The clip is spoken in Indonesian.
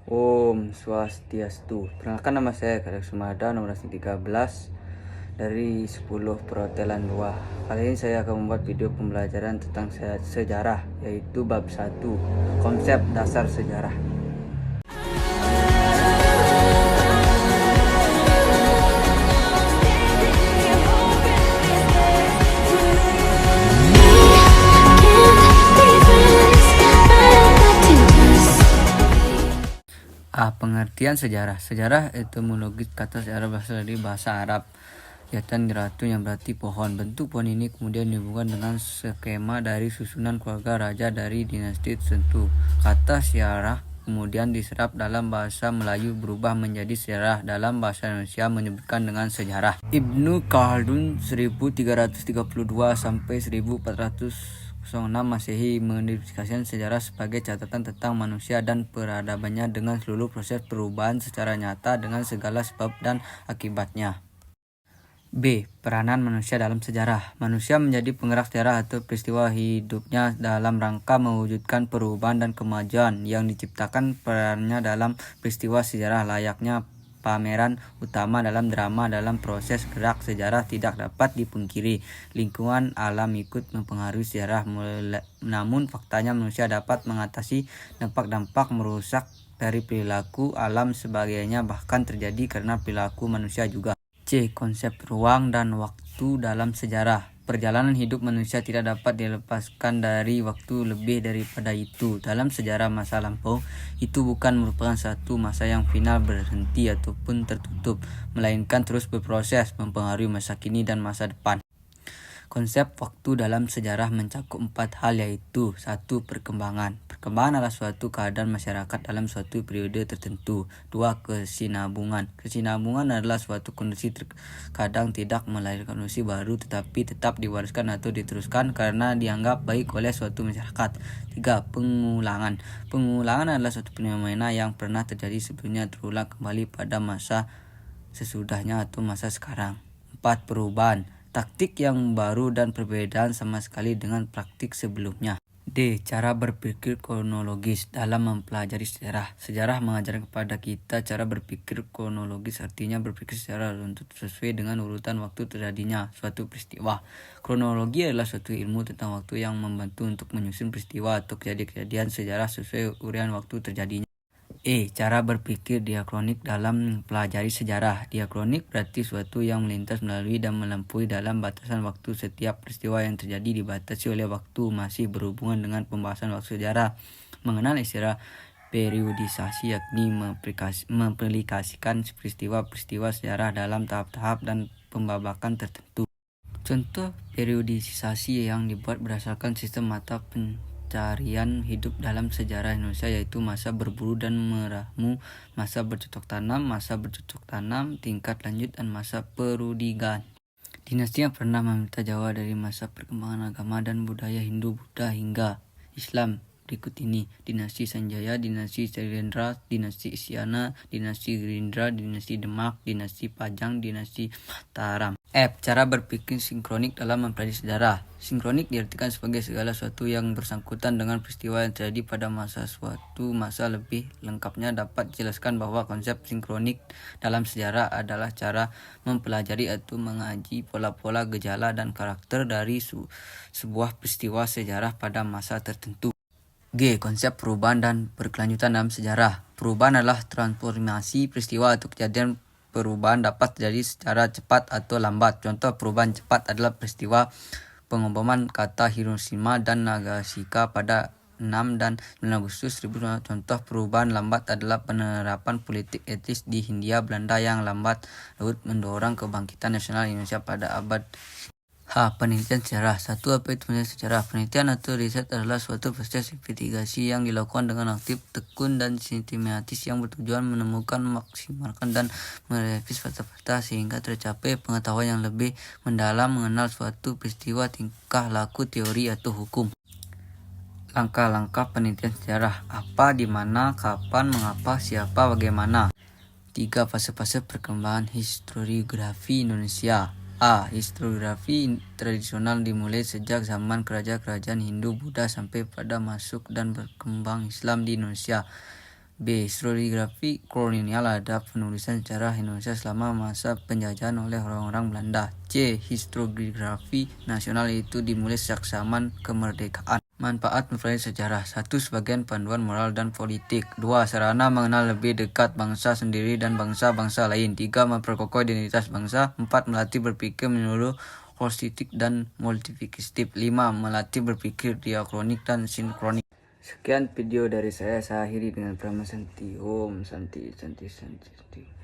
Om Swastiastu. Perkenalkan, nama saya Kadek Sumada, nomor 13 dari 10 Perhotelan 2. Kali ini saya akan membuat video pembelajaran tentang sejarah, yaitu bab 1, konsep dasar sejarah. Pengertian sejarah. Sejarah etimologis kata sejarah berasal dari bahasa Arab yaitu ratu yang berarti pohon. Bentuk pohon ini kemudian dihubungkan dengan skema dari susunan keluarga raja dari dinasti tertentu. Kata sejarah kemudian diserap dalam bahasa Melayu berubah menjadi sejarah. Dalam bahasa Indonesia menyebutkan dengan sejarah. Ibnu Khaldun 1332 sampai 1406 Masehi mendefinisikan sejarah sebagai catatan tentang manusia dan peradabannya dengan seluruh proses perubahan secara nyata dengan segala sebab dan akibatnya. B. Peranan manusia dalam sejarah. Manusia menjadi penggerak sejarah atau peristiwa hidupnya dalam rangka mewujudkan perubahan dan kemajuan yang diciptakan. Perannya dalam peristiwa sejarah layaknya pameran utama dalam drama. Dalam proses gerak sejarah tidak dapat dipungkiri lingkungan alam ikut mempengaruhi sejarah, namun faktanya manusia dapat mengatasi dampak-dampak merusak dari perilaku alam sebagainya bahkan terjadi karena perilaku manusia juga. C. Konsep ruang dan waktu dalam sejarah. Perjalanan hidup manusia tidak dapat dilepaskan dari waktu. Lebih daripada itu, dalam sejarah masa lampau itu bukan merupakan satu masa yang final berhenti ataupun tertutup, melainkan terus berproses mempengaruhi masa kini dan masa depan. Konsep waktu dalam sejarah mencakup 4 hal, yaitu 1. Perkembangan. Perkembangan adalah suatu keadaan masyarakat dalam suatu periode tertentu. 2. Kesinambungan. Kesinambungan adalah suatu kondisi terkadang tidak melahirkan kondisi baru tetapi tetap diwariskan atau diteruskan karena dianggap baik oleh suatu masyarakat. 3. Pengulangan. Pengulangan adalah suatu fenomena yang pernah terjadi sebelumnya terulang kembali pada masa sesudahnya atau masa sekarang. 4. Perubahan. Taktik yang baru dan perbedaan sama sekali dengan praktik sebelumnya. D. Cara berpikir kronologis dalam mempelajari sejarah. Sejarah mengajarkan kepada kita cara berpikir kronologis, artinya berpikir secara runtut sesuai dengan urutan waktu terjadinya suatu peristiwa. Kronologi adalah suatu ilmu tentang waktu yang membantu untuk menyusun peristiwa atau kejadian sejarah sesuai urian waktu terjadinya. E. Cara berpikir diakronik dalam mempelajari sejarah. Diakronik berarti suatu yang melintas melalui dan melampaui dalam batasan waktu. Setiap peristiwa yang terjadi dibatasi oleh waktu masih berhubungan dengan pembahasan waktu sejarah. Mengenal istilah periodisasi yakni memplikasikan peristiwa-peristiwa sejarah dalam tahap-tahap dan pembabakan tertentu. Contoh periodisasi yang dibuat berdasarkan sistem mata pencarian hidup dalam sejarah Indonesia yaitu masa berburu dan meramu, masa bercocok tanam, tingkat lanjut, dan masa perudigan. Dinasti yang pernah meminta Jawa dari masa perkembangan agama dan budaya Hindu, Buddha hingga Islam berikut ini: Dinasti Sanjaya, Dinasti Sailendra, Dinasti Isyana, Dinasti Gerindra, Dinasti Demak, Dinasti Pajang, Dinasti Mataram. F. Cara berpikir sinkronik dalam mempelajari sejarah. Sinkronik diartikan sebagai segala sesuatu yang bersangkutan dengan peristiwa yang terjadi pada suatu masa. Lebih lengkapnya dapat dijelaskan bahwa konsep sinkronik dalam sejarah adalah cara mempelajari atau mengaji pola-pola, gejala, dan karakter dari sebuah peristiwa sejarah pada masa tertentu. G. Konsep perubahan dan berkelanjutan dalam sejarah. Perubahan adalah transformasi peristiwa atau kejadian. Perubahan dapat terjadi secara cepat atau lambat. Contoh perubahan cepat adalah peristiwa pengeboman kota Hiroshima dan Nagasaki pada 6 dan 9 Agustus 1945. Contoh perubahan lambat adalah penerapan politik etis di Hindia Belanda yang lambat laut mendorong kebangkitan nasional Indonesia pada abad. H. Penelitian sejarah. 1. Apa itu penelitian sejarah? Penelitian atau riset adalah suatu proses investigasi yang dilakukan dengan aktif, tekun, dan sistematis yang bertujuan menemukan, maksimalkan, dan merevisi fakta-fakta sehingga tercapai pengetahuan yang lebih mendalam mengenal suatu peristiwa, tingkah laku, teori, atau hukum. Langkah-langkah penelitian sejarah. Apa, di mana, kapan, mengapa, siapa, bagaimana. 3. Fase-fase perkembangan historiografi Indonesia. A. Historiografi tradisional dimulai sejak zaman kerajaan-kerajaan Hindu, Buddha sampai pada masuk dan berkembang Islam di Indonesia. B. Historiografi kolonial ada penulisan sejarah Indonesia selama masa penjajahan oleh orang-orang Belanda. C. Historiografi nasional itu dimulai sejak zaman kemerdekaan. Manfaat mempelajari sejarah. 1. Sebagai panduan moral dan politik. 2. Sarana mengenal lebih dekat bangsa sendiri dan bangsa-bangsa lain. 3. Memperkokoh identitas bangsa. 4. Melatih berpikir menyeluruh holistik dan multifiktif. 5. Melatih berpikir diakronik dan sinkronik. Sekian video dari saya akhiri dengan Pramana Santi. Om Santi Santi Santi.